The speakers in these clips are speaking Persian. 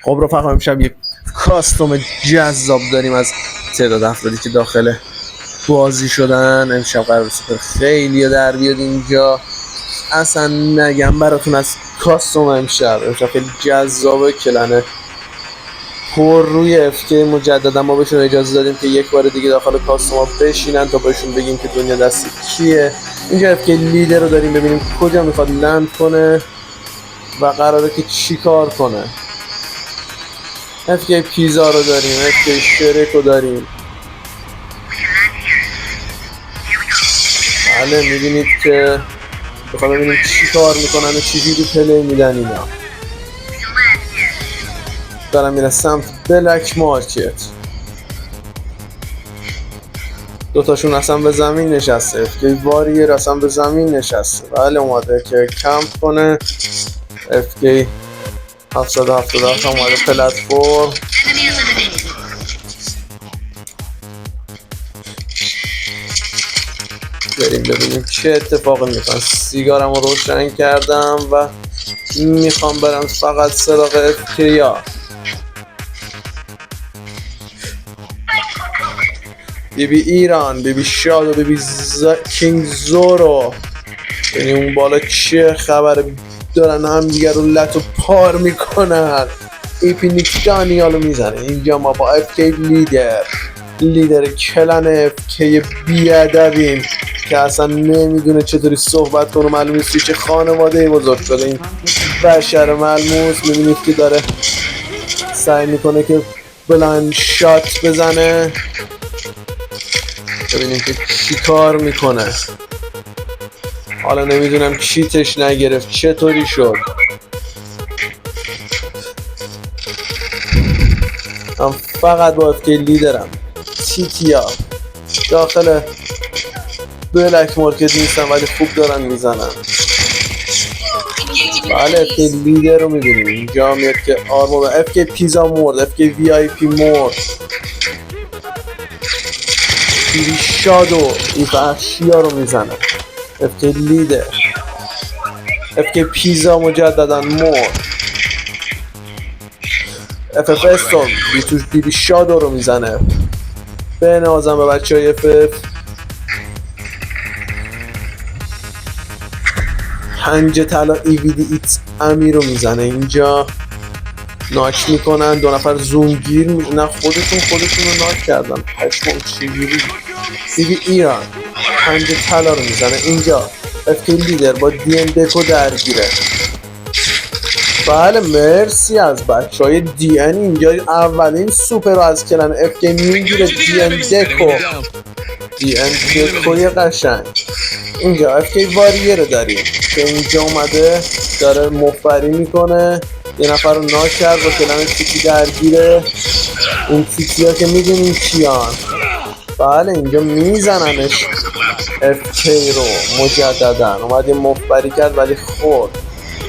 خب رفقا امشب یک کاستوم جذاب داریم از تعداد افرادی که داخل بازی شدن. امشب قرار سوپر خیلی در بیاد اینجا، اصلا نگم براتون از کاستوم امشب خیلی جذابه. کلنه پر روی FK مجددا ما بهشون اجازه دادیم که یک بار دیگه داخل کاستوم ها بشینن تا بهشون بگیم که دنیا دستی کیه. اینجا FK لیدر رو داریم، ببینیم کجا میخواد لند کنه و قراره که چی کار کنه. FK پیزا رو داریم، FK شرک رو داریم. بله میبینید که بخواه ببینیم چی کار میکنن و چی جوری پلی میدن. اینا دارم میره سمت بلک مارکت. دوتاشون اصلا به زمین نشسته. FK واریر اصلا به زمین نشسته. بله اومده که کمپ کنه. FK 777 اومده پلتفرم. بریم ببینیم چه اتفاقی میکنه. سیگارم رو روشن کردم و میخوام برم فقط سراغ FK. بیبی ایران، بیبی شاد و بیبی کینگ زورو. یعنی اون بالا چه خبره؟ دارن هم دیگر رو لط و پار میکنن. ایپی نیک دانیالو میزنه. اینجا ما با FK لیدر کلن FK بیادبیم که اصلا نمیدونه چطوری صحبت کنه. معلوم نیست چه خانواده بزرگ شده این بشر ملموس. میبینید که داره سعی میکنه که بلند شات بزنه. ببینیم که چی کار میکنه. حالا نمیدونم چیتش نگرفت چطوری شد. من فقط با FK لیدرم. تیتیا داخل بلک مارکت نیستن ولی خوب دارن میزنن. بله FK لیدر رو میبینیم. اینجا میاد که آرمو FK پیزا مرد. FK VIP مرد. بیبی شادو این وحشیا رو میزنه. FK لیدر. FK پیزا مجددا مرد. FF استون توش بیبی شادو رو میزنه. به نازم به بچه های FF. پنج طلا EVD ایت امیر رو میزنه. اینجا ناک میکنن. دو نفر زونگیر نه خودشون رو ناک کردن. پشمام چجوری. بیبی ایران پنج طلا رو میزنه. اینجا FK لیدر با DM دکو درگیره. بله مرسی از بچه های DN. اینجا اولین سوپر رو از کلن FK میگیره. DM دکوی قشنگ. اینجا FK واریر رو داریم که اینجا اومده داره مفبری میکنه. یه نفر رو ناک کرد با کلن تیتی درگیره. این تیتی ها که میدونیم کیان. بله اینجا میزننش FK رو مجددا. اومد یه مفبری کرد ولی خورد.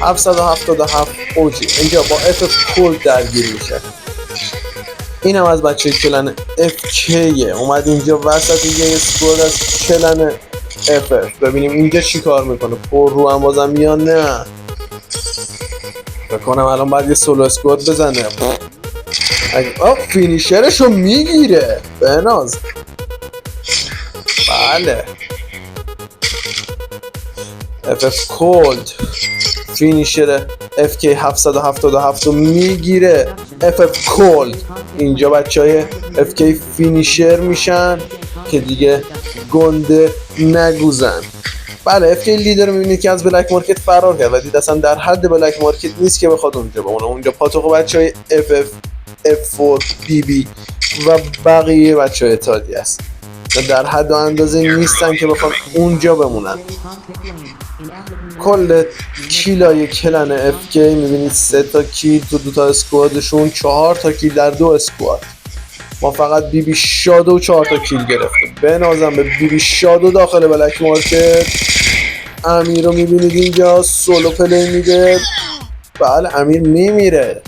777 اوجی. اینجا با FF کل درگیر میشه. اینم از بچه کلن FK اومد اینجا وسط یه اسکواد از کلن FF. ببینیم اینجا چی کار میکنه. پر رو هم بازم میان. نه بکنم الان باید یه سولو اسکواد بزنه. فینیشرش رو میگیره بناز. بله FF کولد فینیشر FK 777 رو میگیره. FF کولد. اینجا بچه های FK فینیشر میشن که دیگه گنده نگوزن. بله FK لیدر رو میبینید که از بلک مارکت فرار کرد و دید اصلا در حد بلک مارکت نیست که بخواد اونجا بمونه. اونجا پاتوق بچه های FF F4 BB و بقیه بچه های اتحادیه است. در حد و اندازه نیستن که بخواد اونجا بمونن. کل کیلای کلن FK میبینید 3 تا کیل تو 2 تا اسکوادشون، 4 تا کیل در 2 اسکواد. ما فقط بیبی شادو 4 تا کیل گرفتیم. بنازم به بیبی شادو داخل بلک مارکت. امیر رو میبینید اینجا سولو پلی میده. بله امیر میمیره.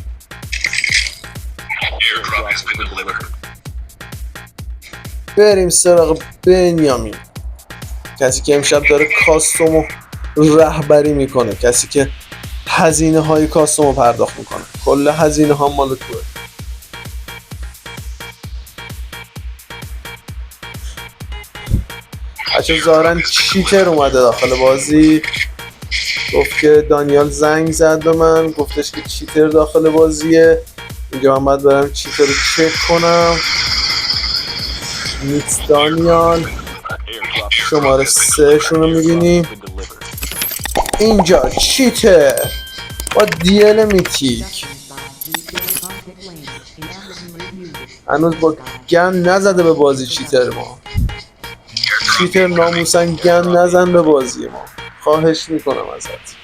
بریم سراغ بنیامین، کسی که امشب داره کاستومو رهبری میکنه، کسی که هزینه های کاستومو پرداخت میکنه. کل هزینه ها مال توه. بچه ظاهرا چیتر اومده داخل بازی، گفت که دانیال زنگ زد به من گفتش که چیتر داخل بازیه. اینجا من باید برم چیتر رو چک کنم. نیکس دانیال شماره 3 شونو میبینیم اینجا چیتر با دیل میتیک، هنوز با گن نزده به بازی چیتر ما. چیتر ناموسن گن نزن به بازی ما، خواهش میکنم ازت.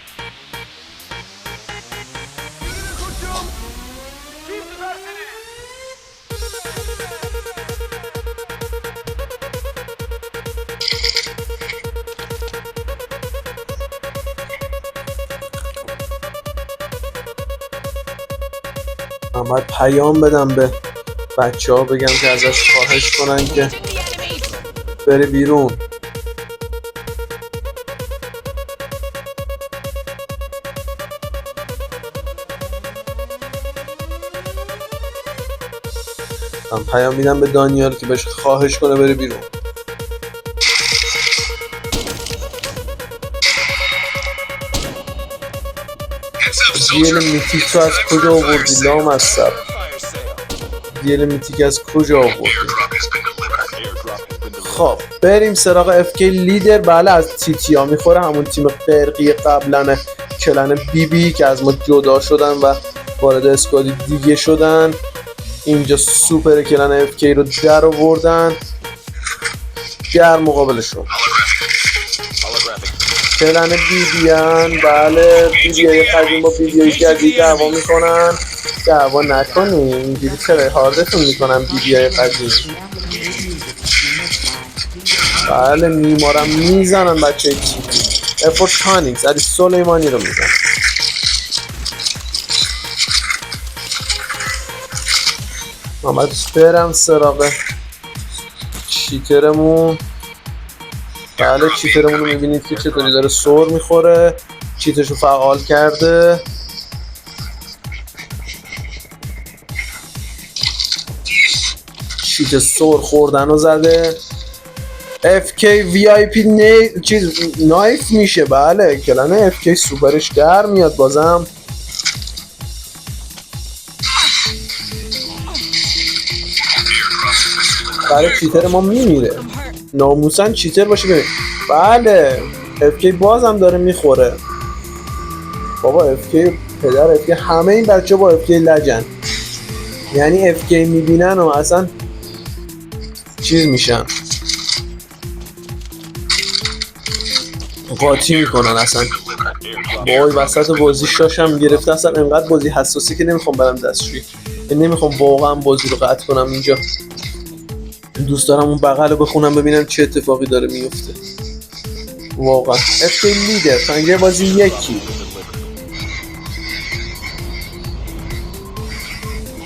من باید پیام بدم به بچه ها بگم که ازش خواهش کنن که بره بیرون. من پیام میدم به دانیال که بهش خواهش کنه بره بیرون. دیل میتیک تو از کجا آوردی لامصب؟ دیل میتیک از کجا آوردی؟ خب بریم سراغ FK لیدر. بله از TTA میخوره، همون تیم برقی قبلا کلن BB که از ما جدا شدن و وارد اسکوادی دیگه شدن. اینجا سوپر کلن FK رو در آوردن در مقابلشون. کلن بیبیان، بله بیبیای قدیم با بیبیای جدید دعوا میکنن. دعوا نکنیم، اینجوری چرا هاردتون میکنن بیبیای قدیم. بله میمارم میزنن بچه چیزی. افورتانیکس علی سلیمانی رو میزن. من باید برم سراغ چیترمون. بله چیترمون رو میبینید که چطوری داره سور میخوره، چیتشو فعال کرده. چیت سور خوردن رو زده. FK VIP نایف میشه. بله کلن FK سوپرش در میاد بازم. بله چیتر ما میمیره، ناموسن چیتر باشه ببین. بله FK بازم داره میخوره. بابا FK پدر FK همه این بچه با FK لجن، یعنی FK میبینن و اصلا چیز میشن، قاطی میکنن اصلا. بای وسط بازی شاشم گرفته، اصلا انقدر بازی حساسی که نمیخوام برم دستشویی، نمیخوام واقعا بازی رو قطع کنم. اینجا دوست دارم اون بغل رو بخونم ببینم چه اتفاقی داره میفته. واقعا FK لیدر پنجه بازی یکی.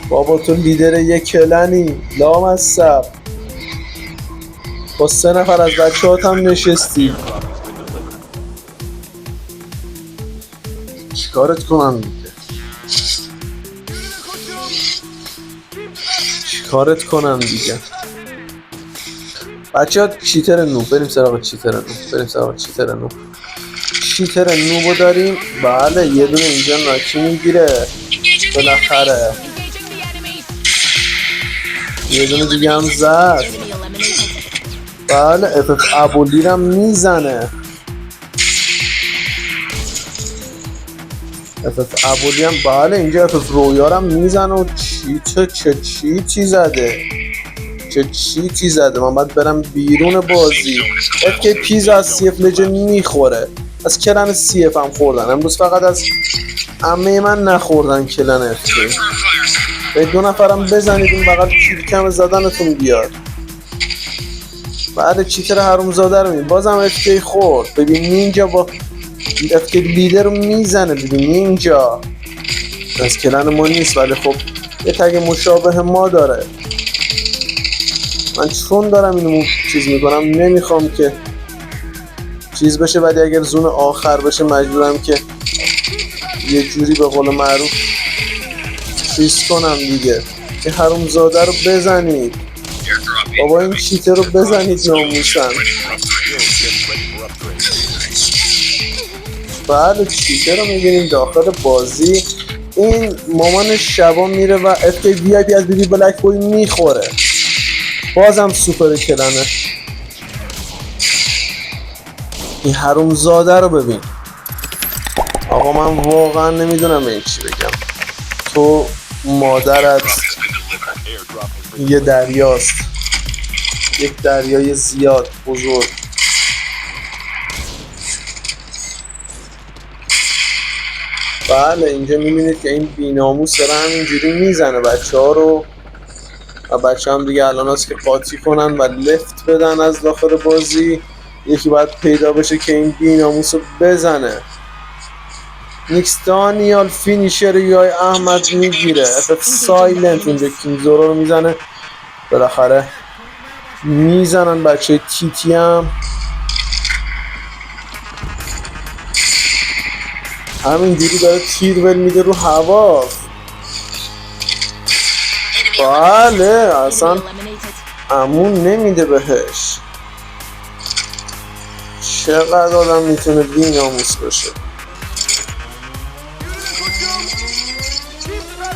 بابا تو لیدر یک کلنی لامصب، با 3 نفر از بچه هات هم نشستی. چیکارت کنم دیگه؟ چیکارت کنم دیگه؟ بچه ها چیتر نو، بریم سراغ چیتر نو، بریم سراغ چیتر نو. چیتر نو داریم. بله یه دونه اینجا ناکی میگیره بالاخره، یه دونه دیگه هم زد. بله FF ابولی رو میزنه. FF ابولی هم بله اینجا FF رویا رو میزنه و چه چیتی زده، چه چیتی زده. من باید برم بیرون بازی. FK پیز از CF لجن میخوره، از کلن CF هم خوردن امروز، فقط از عمه من نخوردن کلن FK. به 2 نفرم بزنید این بغل کیل کم زدنتون بیاد. بعد چیتر حرومزاده رو میبین بازم FK خورد. ببین نینجا با FK لیدر رو میزنه. ببین نینجا از کلن ما نیست ولی خب یه تگ مشابه ما داره. من چون دارم اینو چیز میکنم نمیخوام که چیز بشه، ولی اگر زون آخر بشه مجبورم که یه جوری به قول معروف چیز کنم دیگه. این حرومزاده رو بزنید بابا، این چیتر رو بزنید ناموسن. بله چیتر رو میبینیم داخل بازی. این مامان شبا میره و FK VIP از بیبی بلک بوی میخوره. بازم سوپر کلنه. این حرومزاده رو ببین. آقا من واقعا نمیدونم این چی بگم. تو مادرت یه دریاست، یک دریای زیاد بزرگ. بله اینجا میبینید که این بیناموس داره همینجوری میزنه بچه ها رو و بچه هم دیگه الان هست که قاطی کنن و لفت بدن از داخل بازی. یکی باید پیدا بشه که این بیناموس رو بزنه. نیکس دانیال فینیشر یای احمد میگیره. FF سایلنت اونجا کینگزورو رو میزنه. بالاخره میزنن بچه تیتی هم همینجوری داره تیر ول میده رو هوا. بله اصلا امون نمیده بهش. چقدر آدم میتونه بی‌ناموس باشه.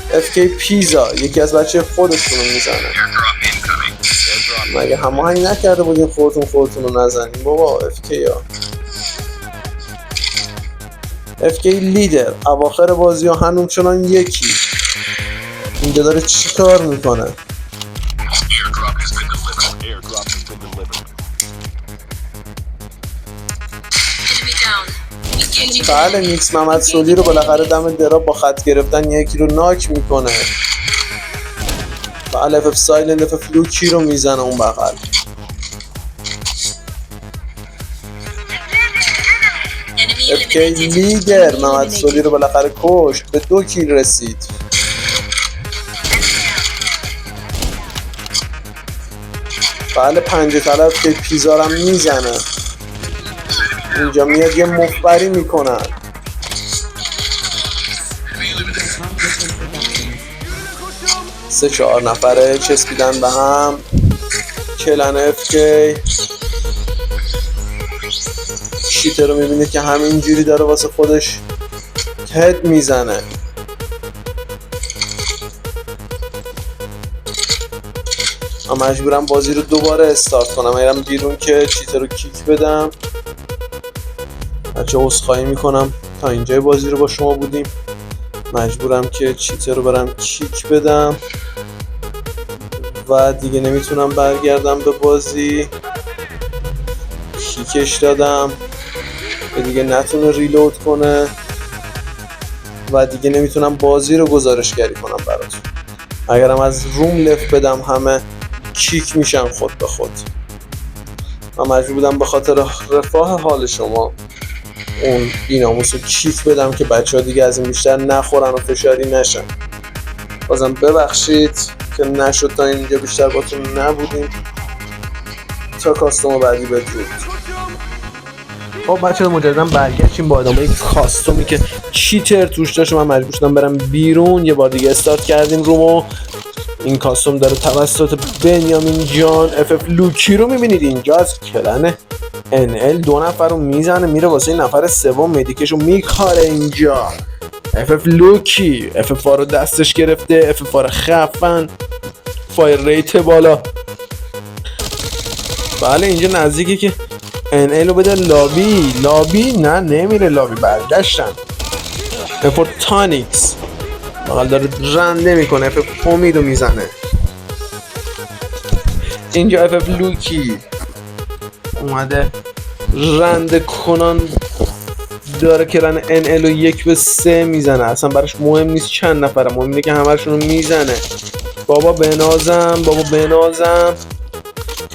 FK پیزا یکی از بچه خودشونو میزنه. مگه هماهنگ نکرده بودین خودتون رو نزنین بابا FK ها. FK لیدر اواخر بازی ها همچنان یکی. اینجا داره چی کار میکنه؟ بله نیکس محمد سولی رو بالاخره دم دراب با خط گرفتن یکی رو ناک میکنه. بله FF سایلنت FF لوکی رو میزنه اون بغل. FK لیدر محمد سولی رو بالاخره کشت، به 2 کیل رسید. بله پنجه طلب که پیزارم میزنه. اینجا میاد یه مخبری میکنن. سه 4 نفره چسبیدن به هم. کلن FK شیتر رو میبینه که همینجوری داره واسه خودش هد میزنه. من مجبورم بازی رو دوباره استارت کنم. میرم بیرون که چیتر رو کیک بدم. بچه عذرخواهی میکنم تا اینجای بازی رو با شما بودیم. مجبورم که چیتر رو برم کیک بدم و دیگه نمیتونم برگردم به بازی. کیکش دادم که دیگه نتونه ریلود کنه و دیگه نمیتونم بازی رو گزارشگری کنم براتون. اگرم از روم لفت بدم همه کیک میشن خود به خود. من مجبور بودم به خاطر رفاه حال شما اون بیناموس رو کیک بدم که بچه ها دیگه از این بیشتر نخورن و فشاری نشن. بازم ببخشید که نشد تا اینجا بیشتر باتون نبودیم. تا کاستوم بعدی بدرود. خب بچه ها مجددا برگشتیم با ادامه کاستومی که چیتر توش داشت. من مجبور شدم برم بیرون. یه بار دیگه استارت کردیم رومو. این کاستوم داره توسط بنیامین جان FF لوکی رو میبینید اینجا از کلن NL 2 نفر رو میزنه میره واسه نفر سوم مدیکش رو میکاره. اینجا FF لوکی FF رو دستش گرفته. FF رو خفن، فایر ریت بالا. بله اینجا نزدیکه که NL رو بده لابی نه نمیره لابی. برگشتن FF تانیکس بقیل داره رنده میکنه. FF امید رو میزنه. اینجا FF لوکی اومده رنده کنان داره کلن NL رو 1 به 3 میزنه. اصلا براش مهم نیست چند نفره، مهم اینه که همه‌شون رو میزنه. بابا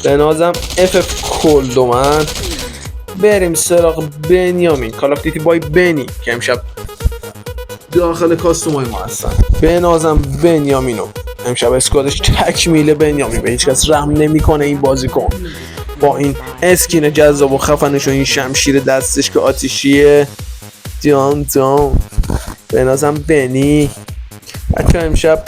بنازم FF کلدومن. بریم سراغ بنیامین کال آف دیوتی بای بنی که امشب داخل کاستومای ما هستن. بنازم بنیامینو امشب اسکوادش تکمیل بنیامین، به هیچ کس رحم نمیکنه این بازیکن با این اسکین جذاب و خفنش و این شمشیر دستش که آتیشیه. جان بنازم بنی بچه امشب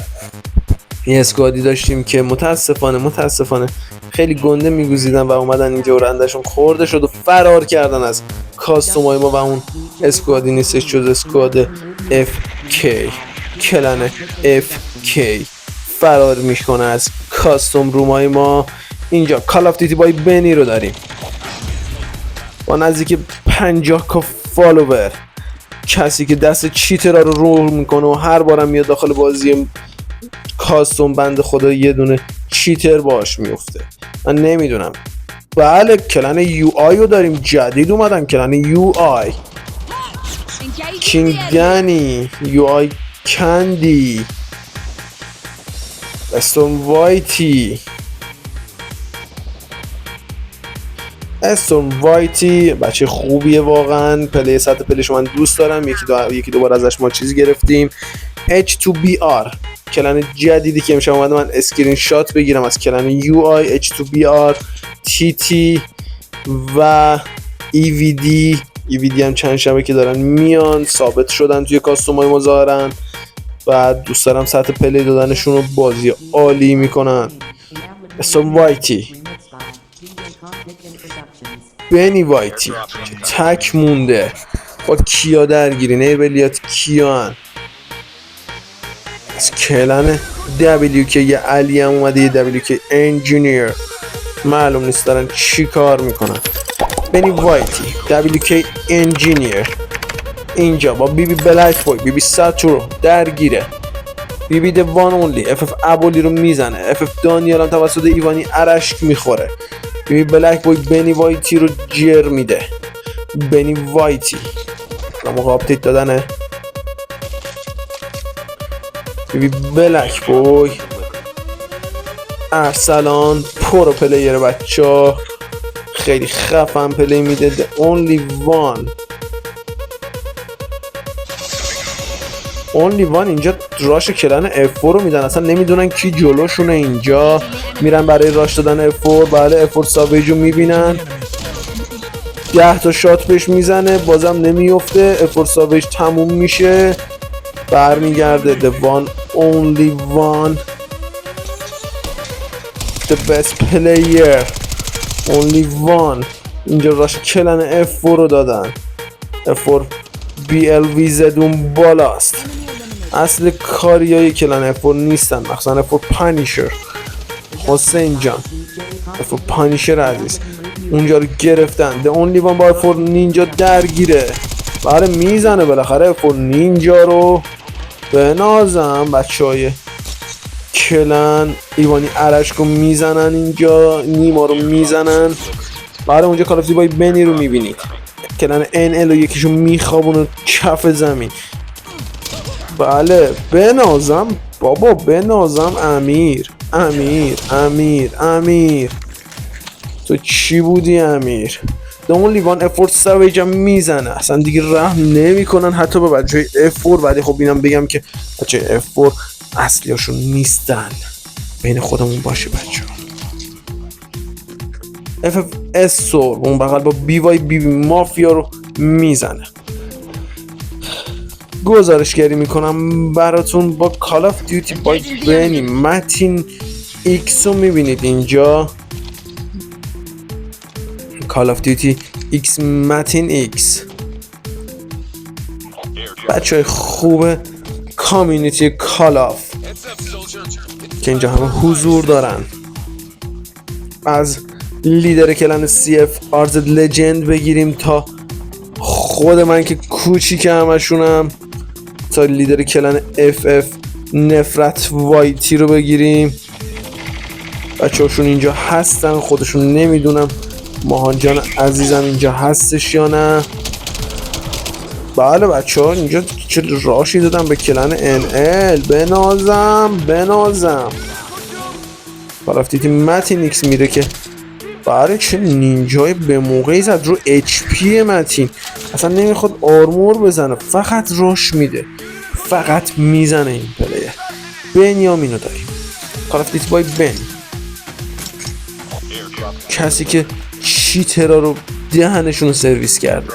یه اسکوادی داشتیم که متاسفانه خیلی گنده میگوزیدن و اومدن اینجا و رندشون خورده شد و فرار کردن از کاستومای ما و اون اسکوادی نیستش جز اسکواد FK. کلن FK فرار میکنه از کاستوم رومای ما. اینجا کال آف دیوتی بای بنی رو داریم با نزدیک 50,000 فالوور، کسی که دست چیترها رو رول میکنه و هر بارم میاد داخل بازی کاستوم بنده خدا یه دونه چیتر باش میفته. من نمیدونم. بله کلن یو آی رو داریم، جدید اومدن کلن یو آی، کینگانی، یو آی کندی، استون وایتی بچه خوبیه واقعا، پلی سطح پلیشو من دوست دارم. یکی دو بار ازش ما چیز گرفتیم. H2BR کلن جدیدی که امشب اومده من اسکرین شات بگیرم از کلن UI H2BR TT و EVD هم چند شبه که دارن میان ثابت شدن توی کاستومای ما ظاهرن و دوست دارم سطح پلی دادنشون رو بازی عالی میکنن. استون وایتی، بنی وایتی که تک مونده با کیا درگیری، نیبلیات کیان از کلن WK. یه علی هم اومده، یه WK انجینیر، معلوم نیست دارن چی کار میکنن. بنی وایتی WK انجینیر اینجا با بیبی بلک بوی، بیبی ساتورو درگیره، بیبی د وان اونلی FF ابولی رو میزنه، FF دانیال هم توسط ایوانی ارشک میخوره. بیبی بلک بوی بنی وایتی رو جر میده. بنی وایتی را موقع آپدیت دادنه. بیبی بلک بوی ارسلان پرو پلیر بچه، خیلی خفن پلی میده. The only one اینجا راش کلن F4 رو میدن، اصلا نمیدونن کی جلوشونه. اینجا میرن برای راش دادن F4. بله F4 ساویج رو میبینن، 10 تا شات بهش میزنه بازم نمیفته. F4 ساویج تموم میشه، برمیگرده. The one only one, the best player, only one. اینجا راش کلن F4 رو دادن. F4 BLV زدون بالاست. اصل کاریای کلن F4 نیستن، مخصوصا F4 پانیشر. حسین جان F4 پانیشر عزیز اونجا رو گرفتن. The only one با F4 نینجا درگیره، باره میزنه بالاخره F4 نینجا رو. به نازم بچه های کلن ایوانی ارشکو میزنن، اینجا نیما رو میزنن. باره اونجا کال آف دیوتی بای بنی رو میبینید، کلن NL و یکیشو میخوابونه کف زمین. بله بنازم بابا، بنازم. امیر تو چی بودی امیر؟ دامون لیوان F4 ساویج هم میزنه، اصلا دیگه رحم نمی کنن حتی به بچه F4. ولی خب اینم بگم که بچه F4 اصلیاشون نیستن، بین خودمون باشه بچه. FF سور اون بغل با BY مافیا رو میزنه. گزارشگری میکنم براتون با کال آف دیوتی بای بنی. متین ایکس رو میبینید اینجا، کال آف دیوتی ایکس متین ایکس. بچه های خوب کامیونیتی کال آف که اینجا همه حضور دارن، از لیدر کلن CF آرزد لجند بگیریم تا خود من که کوچیک همشونم، تا لیدر کلن FF نفرت وایتی رو بگیریم. بچه هاشون اینجا هستن، خودشون نمیدونم ماهان جان عزیزم اینجا هستش یا نه. بله بچه ها اینجا چه راشی دادم به کلن NL. بنازم کال آف دیوتی متین ایکس میره که بله چه نینجای به موقعی زد رو HP متین، اصلا نمیخواد آرمور بزنه، فقط راش میده، فقط میزنه. این پلیر بنیامینو داریم، کال آف دیوتی بای بن، کسی که چیترها رو دهنشون رو سرویس کرده.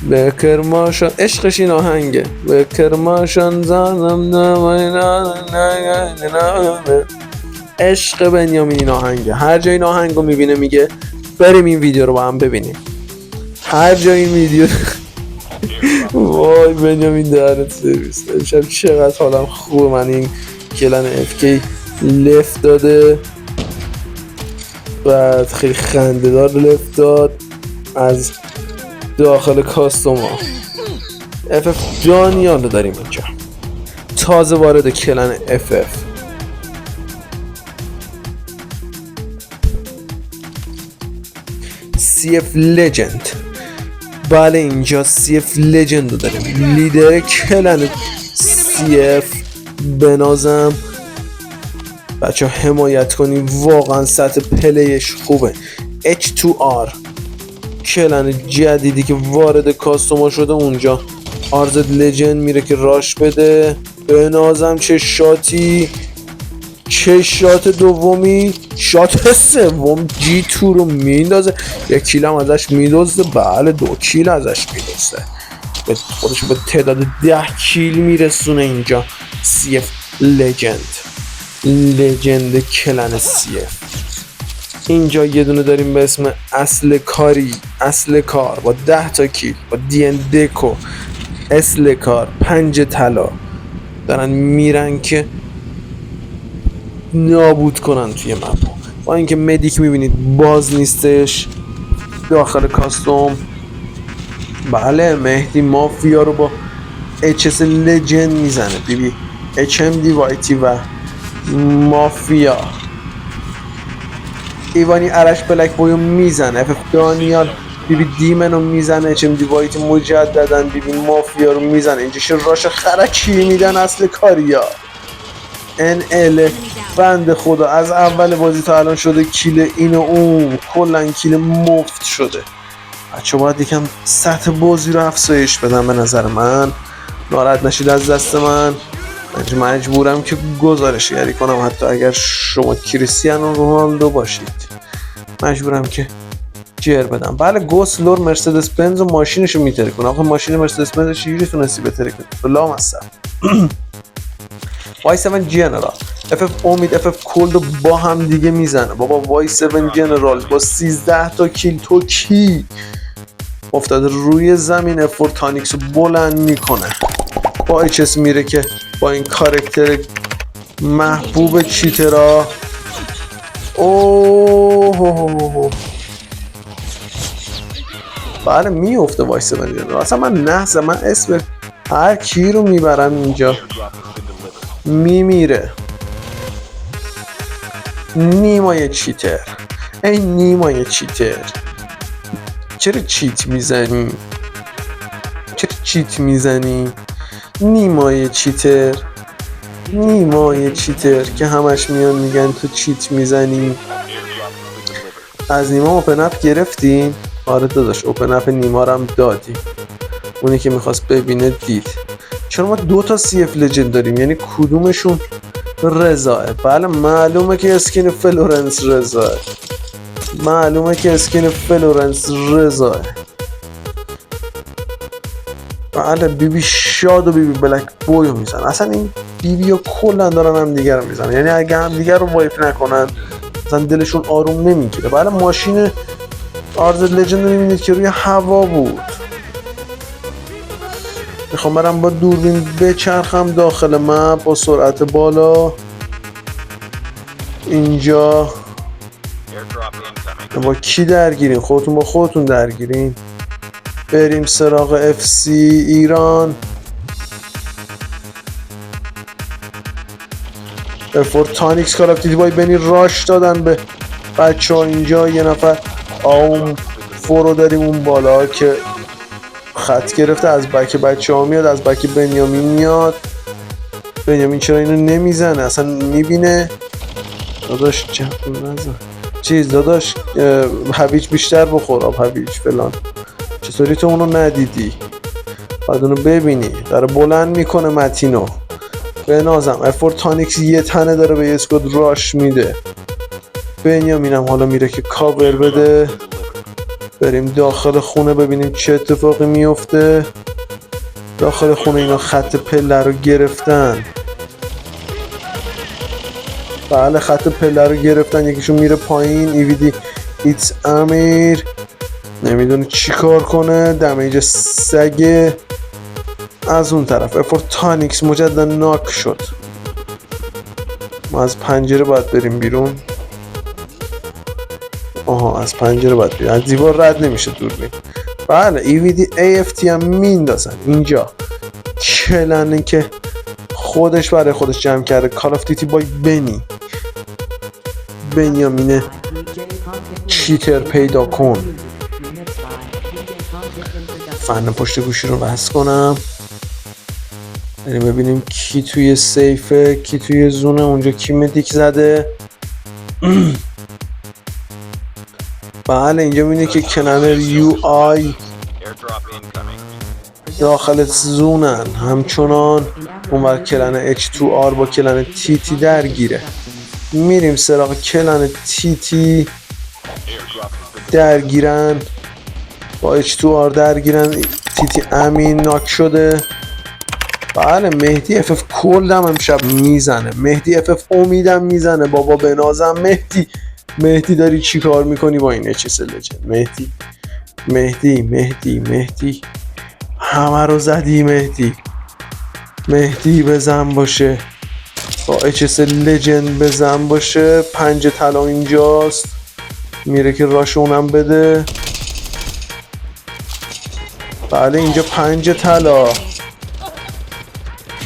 به کرماشان عشقش این آهنگه به کرماشان زنم عشق بنیامین این آهنگه. هر جای این آهنگو میبینه میگه بریم این ویدیو رو با هم ببینیم. هر جای این ویدیو وای بنیامین دهنت سرویس. امشب چقدر حالم خوبه. من این کلن FK لفت داده بعد خیلی خنده‌دار لفت داد از داخل کاستوما. FF دانیال رو داریم اینجا تازه وارد کلن FF. CF لجند. بله اینجا CF لجند رو داریم. لیدر کلن CF بنازم. بچه حمایت کنیم واقعا سطح پلیش خوبه. H2R کلن جدیدی که وارد کاستوما شده اونجا آرزد لجند میره که راش بده. بنازم چه شاتی چه شات دومی شات سوم G2 رو میندازه. یک کیل هم ازش میدازه. بله 2 کیل ازش میدازه. خودش به تعداد 10 کیل میرسونه اینجا. CF لجند کلن CF. اینجا یه دونه داریم به اسم اصل کار با 10 تا کیل با DN دکو اصل کار 5 طلا دارن میرن که نابود کنن توی مپ. با اینکه مدیک میبینید باز نیستش داخل کاستوم. بله مهدی مافیا رو با HS لجند میزنه. بیبی HMD وایتی و مافیا. ایوانی عرش بلک بویو میزنه. FF دانیال بیبی دیمن رو میزنه. HMD وایتی مجددن بیبی مافیا رو میزنه. اینجا راش خرکی میدن اصل کاریا. NL بند خدا از اول بازی تا الان شده کیل این و اون کلن کیل مفت شده. بچه باید یکم سطح بازی رو افزایش بدم. به نظر من ناراحت نشید از دست من مجبورم که گزارش گری کنم. حتی اگر شما کریستیانو رونالدو باشید مجبورم که جر بدم. بله گوسلور مرسدس بنز و ماشینشو میتره کنه. آخه ماشین مرسدس بنز چجوری تونستی بتره کنی؟ بلا مصب Y7 جنرال FF امید FF کولد با هم دیگه میزنه. بابا Y7 جنرال با 13 تا کیل تو کی افتاده روی زمین فورتانیکس رو بلند میکنه. با HS میره که با این کاراکتر محبوب چیترا اوه بله میفته Y7 جنرال. اصلا من نحسه من اسم هر کی رو میبرم اینجا میمیره. نیمای چیتر ای نیمای چیتر چرا چیت میزنی نیمای چیتر که همش میان میگن تو چیت میزنی. از نیما اوپن اپ گرفتیم. آره داداش اوپن اپ نیما رو هم دادیم. اونی که میخواست ببینه دید. چرا ما 2 تا CF لجند داریم یعنی کدومشون رضاه؟ بله معلومه که اسکین فلورنس رضاه. بله بیبی شاد و بیبی بلک بویو میزن. اصلا این بیبی ها کلن دارن هم دیگر رو میزن. یعنی اگه هم دیگر رو وایپ نکنن اصلا دلشون آروم نمیگیره. بله ماشین آرزد لجند رو میبینید که روی هوا بود. میخوام برم با دوربین بچرخم داخل مپ با سرعت بالا. اینجا با کی درگیرین؟ خودتون با خودتون درگیرین. بریم سراغ FC ایران. فورتانیکس کال اف دیوتی بای بنی راش دادن به بچه ها. اینجا یه نفر اون فورو داریم اون بالا که خط گرفته از بک بچه ها میاد. از بک بنیامین میاد. بنیامین چرا اینو نمیزنه؟ اصلا میبینه داداش داداش هویج بیشتر بخور آب هویج فلان. چطوری تو اونو ندیدی؟ باید اونو ببینی. داره بلند میکنه متینو. بنازم فورتانیکس یه تنه داره به یه اسکود راش میده. بنیامینم حالا میره که کاور بده. بریم داخل خونه ببینیم چه اتفاقی میفته. داخل خونه اینا خط پله رو گرفتن. بله خط پله رو گرفتن. یکیشون میره پایین. ایویدی ایتس امیر نمیدونه چی کار کنه. دمیج سگه. از اون طرف افورتانیکس مجدد ناک شد. ما از پنجره باید بریم بیرون. آها از پنجره باید بریم. از دیوار رد نمیشه دوربین. بله ایویدی AFT هم میندازن اینجا. کلنه که خودش برای خودش جمع کرده. کال آف دیوتی بای بنیامین چیتر پیدا کن. فن پشت گوشی رو وصل کنم. بریم ببینیم کی توی سیفه کی توی زونه. اونجا کی مدیک زده. بله اینجا میبینی که کنار UI داخل زونن. همچنان اونور کلن H2R با کلن TT درگیره. میریم سراغ کلن TT درگیرن. با H2R درگیرن. TT امین ناک شده. بله مهدی FF کلدم امشب میزنه. مهدی FF امیدم میزنه. بابا بنازم مهدی داری چی کار میکنی با این HS لجند؟ مهدی همه رو زدی. مهدی بزن باشه. با HS لجند بزن باشه. 5 طلا اینجاست. میره که راشونم بده. بله اینجا 5 طلا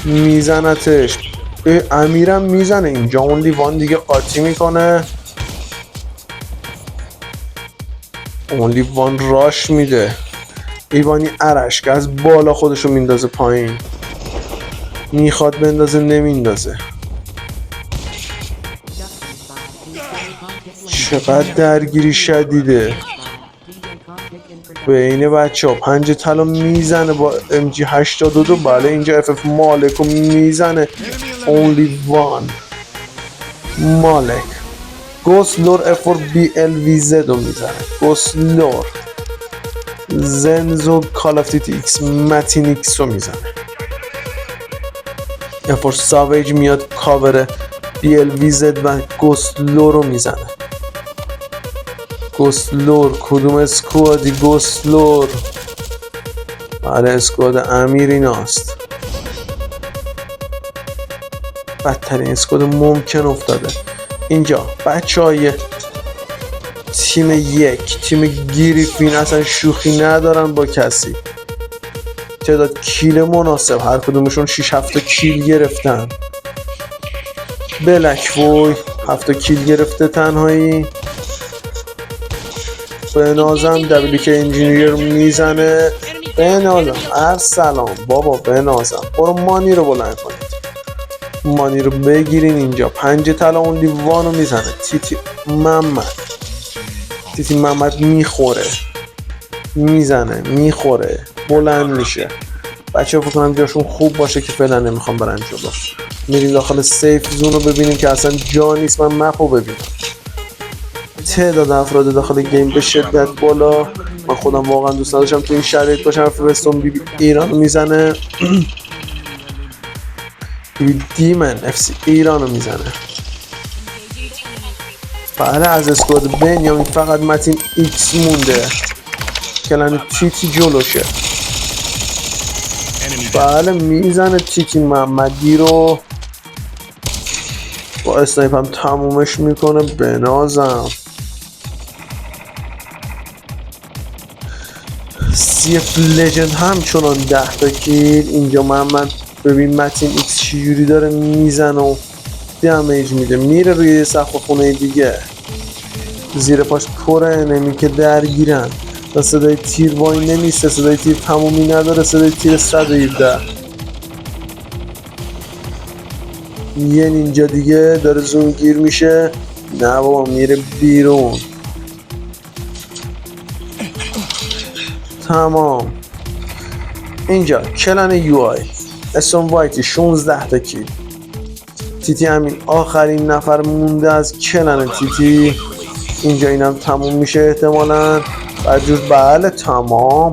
میزنتش. امیرم میزنه اینجا. اونلی وان دیگه قاطی میکنه. اونلی وان راش میده. ایوانی ارشک از بالا خودشو میندازه پایین. میخواد بندازه نمیندازه. چقدر درگیری شدیده بین بچه ها. 5 طلا میزنه با MG82. بله اینجا FF مالکو میزنه. اونلی وان مالک. گوسلور F4 BLVZ رو میزنه. گوسلور زنزو کال آف دیوتی ایکس ماتینیکس رو میزنه. F4 ساویج میاد کاور BLVZ و گوسلور رو میزنه. گوسلور کدوم اسکوادی؟ گوسلور بله اسکواد امیر ایناست. بدترین اسکواد ممکن افتاده اینجا. بچه های تیم 1 تیم گریفین اصلا شوخی ندارن با کسی. تعداد کیل مناسب هر کدومشون 6-7 کیل گرفتن. بلک بوی 7 کیل گرفته تنهایی. بنازم که انجینیر میزنه. بنازم ارسلام بابا بنازم. برو مانی رو بلند کنید. مانی رو بگیرین اینجا. 5 طلا اون لیوانو میزنه. تیتی محمد میخوره. میزنه میخوره. بلند میشه. بچه فکر کنم جاشون خوب باشه که فعلا نمیخوام برن جلو. میریم داخل سیف زون رو ببینیم که اصلا جا نیست. من مپ رو ببینم. تعداد افراد داخل گیم به شدت بالا. من خودم واقعا دوست نداشتم تو این شرایط باشم. فرستون بی ایران میزنه. دیمن FC ایران رو میزنه. بله از اسکواد بنیامین فقط متین ایکس مونده. کلن تیتی جلوشه. بله میزنه تیتی محمدی رو. با اسنایپ هم تمومش میکنه. بنازم CF لجند همچنان 10 تا کیل. اینجا محمد ببین متین ایکس چجوری داره میزنه و دمیج میده. میره روی سقف خونه دیگه. زیر پاش پر انمی که درگیرن و صدای تیر وای نمیسته. صدای تیر تمومی نداره. صدای تیر 117. یه نینجا دیگه داره زون گیر میشه. نه بابا میره بیرون. تمام. اینجا کلن UI اسون وایتی 16 تا کیل. تیتی همین آخرین نفر مونده از کلن تیتی. اینجا اینم تموم میشه احتمالاً. بعد بله تمام.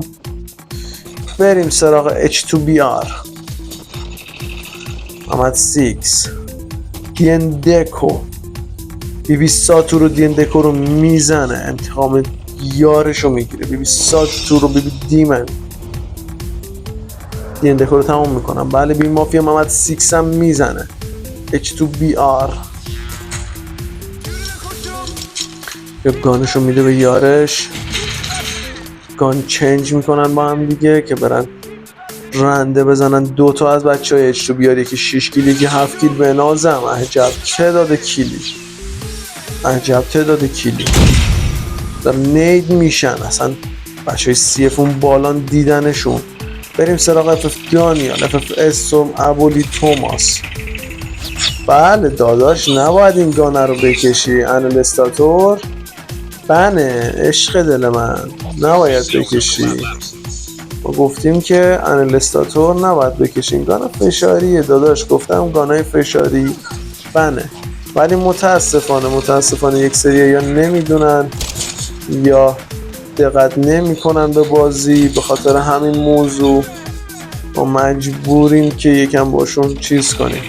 بریم سراغ H2BR. آمد 6 دیندکو. بیبی ساتورو دیندکو رو میزنه، انتقام یارشو میگیره. بیبی ساتورو بیبی دیمن دیندکو رو تمام میکنم. بله بیبی مافیا محمد 6 هم میزنه. H2BR یا گانشو میده به یارش. گان چنج میکنن با هم دیگه که برن رنده بزنن. دوتا از بچه های H2BR، یکی 6 کیل یکی 7 کیل. به نازم عجب تعداد کیلی، عجب تعداد کیلی دارن نید میشن. اصلا بچه های CF اون بالان دیدنشون. بریم سراغ FF دانیال، FF استورم، ابولی توماس. بله داداش نباید این گانه رو بکشی انلستاتور. بنه عشق دل من نباید بکشی. ما گفتیم که انلستاتور نباید بکشیم. گانه فشاریه داداش، گفتم گانه فشاری بنه. ولی متاسفانه یک سری یا نمیدونن یا دقت نمی کنن به بازی. به خاطر همین موضوع ما مجبوریم که یکم باشون چیز کنیم.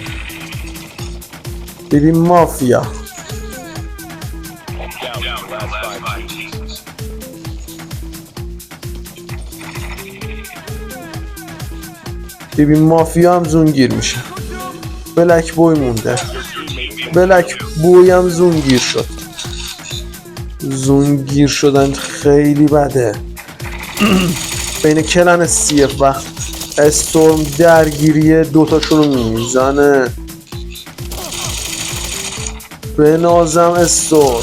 بیبی مافیا بیبی مافیا هم زونگیر میشه. بلک بوی مونده. بلک بوی هم زونگیر شد. زونگیر شدن خیلی بده. بین کلن CF و استورم درگیریه، دوتاشون رو میزنه. به نازم استورم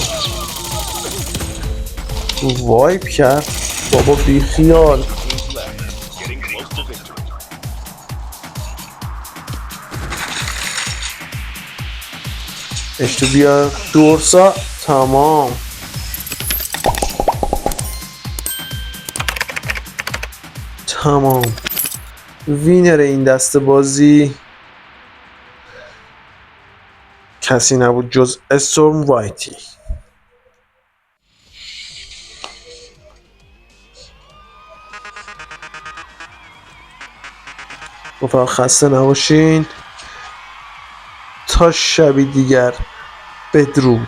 وایپ کرد. بابا بی خیال. اشتو بیا دورسا تمام. وینر این دست بازی کسی نبود جز استورم وایتی. رفقا خسته نباشین تا شبی دیگر. بدرود.